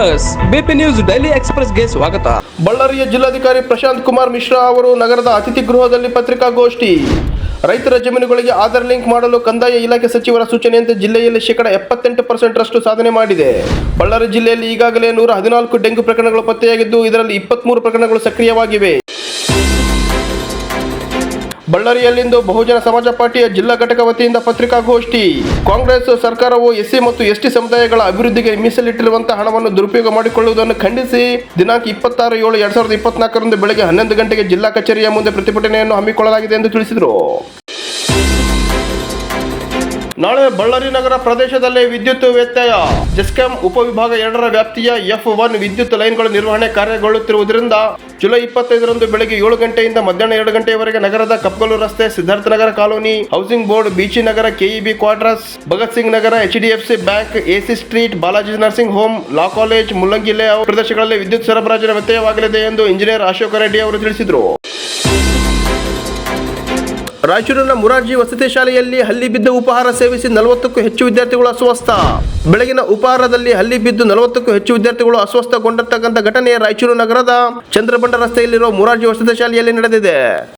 S BP news daily ಎಕ್ಸ್‌ಪ್ರೆಸ್‌ಗೆ ಸ್ವಾಗತ. ಬಳ್ಳಾರಿಯ ಜಿಲ್ಲಾಧಿಕಾರಿ ಪ್ರಶಾಂತ್ ಕುಮಾರ್ ಮಿಶ್ರಾ ಅವರು ನಗರದ ಅತಿಥಿ ಗೃಹದಲ್ಲಿ ಪತ್ರಿಕಾಗೋಷ್ಠಿ. ರೈತರ ಜಮೀನುಗಳಿಗೆ ಆಧಾರ್ ಲಿಂಕ್ ಮಾಡಲು ಕಂದಾಯ ಇಲಾಖೆ ಸಚಿವರ ಸೂಚನೆಯಂತೆ ಜಿಲ್ಲೆಯಲ್ಲಿ 78% ರಷ್ಟು ಸಾಧನೆ ಮಾಡಿದೆ. ಬಳ್ಳಾರಿ ಜಿಲ್ಲೆಯಲ್ಲಿ ಈಗಾಗಲೇ 114 ಡೆಂಗು ಪ್ರಕರಣಗಳು ಪತ್ತೆಯಾಗಿದ್ದು, ಇದರಲ್ಲಿ 23 ಪ್ರಕರಣಗಳು ಸಕ್ರಿಯವಾಗಿವೆ. ಬಳ್ಳಾರಿಯಲ್ಲಿಂದು ಬಹುಜನ ಸಮಾಜ ಪಾರ್ಟಿಯ ಜಿಲ್ಲಾ ಘಟಕ ವತಿಯಿಂದ ಪತ್ರಿಕಾಗೋಷ್ಠಿ. ಕಾಂಗ್ರೆಸ್ ಸರ್ಕಾರವು ಎಸ್ಸಿ ಮತ್ತು ಎಸ್ಟಿ ಸಮುದಾಯಗಳ ಅಭಿವೃದ್ಧಿಗೆ ಮೀಸಲಿಟ್ಟಿರುವಂತಹ ಹಣವನ್ನು ದುರುಪಯೋಗ ಮಾಡಿಕೊಳ್ಳುವುದನ್ನು ಖಂಡಿಸಿ ದಿನಾಂಕ 26/7/2024 ಬೆಳಗ್ಗೆ 11 ಗಂಟೆಗೆ ಜಿಲ್ಲಾ ಕಚೇರಿಯ ಮುಂದೆ ಪ್ರತಿಭಟನೆಯನ್ನು ಹಮ್ಮಿಕೊಳ್ಳಲಾಗಿದೆ ಎಂದು ತಿಳಿಸಿದರು. ನಾಳೆ ಬಳ್ಳಾರಿ ನಗರ ಪ್ರದೇಶದಲ್ಲಿ ವಿದ್ಯುತ್ ವ್ಯತ್ಯಯ. ಜೆಸ್ಕಾಂ ಉಪವಿಭಾಗ 2ರ ವ್ಯಾಪ್ತಿಯ F1 ವಿದ್ಯುತ್ ಲೈನ್ಗಳು ನಿರ್ವಹಣೆ ಕಾರ್ಯಗೊಳ್ಳುತ್ತಿರುವುದರಿಂದ ಜುಲೈ 25ರಂದು ಬೆಳಗ್ಗೆ 7 ಗಂಟೆಯಿಂದ ಮಧ್ಯಾಹ್ನ 2 ಗಂಟೆಯವರೆಗೆ ನಗರದ ಕಪ್ಪಗಲ್ಲು ರಸ್ತೆ, Siddharthanagara colony, housing board, Beechi Nagara, KEB quarters, Bhagat Singh Nagara, HDFC bank, AC street, Balaji nursing home, law college, Mullangi layout ಪ್ರದೇಶಗಳಲ್ಲಿ ವಿದ್ಯುತ್ ಸರಬರಾಜಿನ ವ್ಯತ್ಯಯವಾಗಲಿದೆ ಎಂದು ಇಂಜಿನಿಯರ್ ಅಶೋಕ ರೆಡ್ಡಿ ಅವರು ತಿಳಿಸಿದರು. ರಾಯಚೂರಿನ ಮುರಾರ್ಜಿ ವಸತಿ ಶಾಲೆಯಲ್ಲಿ ಹಲ್ಲಿ ಬಿದ್ದ ಉಪಹಾರ ಸೇವಿಸಿ 40ಕ್ಕೂ ಹೆಚ್ಚು ವಿದ್ಯಾರ್ಥಿಗಳು ಅಸ್ವಸ್ಥ. ಬೆಳಗಿನ ಉಪಹಾರದಲ್ಲಿ ಹಲ್ಲಿ ಬಿದ್ದು 40ಕ್ಕೂ ಹೆಚ್ಚು ವಿದ್ಯಾರ್ಥಿಗಳು ಅಸ್ವಸ್ಥಗೊಂಡಿರ್ತಕ್ಕಂಥ ಘಟನೆ ರಾಯಚೂರು ನಗರದ ಚಂದ್ರಬಂಡ ರಸ್ತೆಯಲ್ಲಿರುವ ಮುರಾರ್ಜಿ ವಸತಿ ಶಾಲೆಯಲ್ಲಿ ನಡೆದಿದೆ.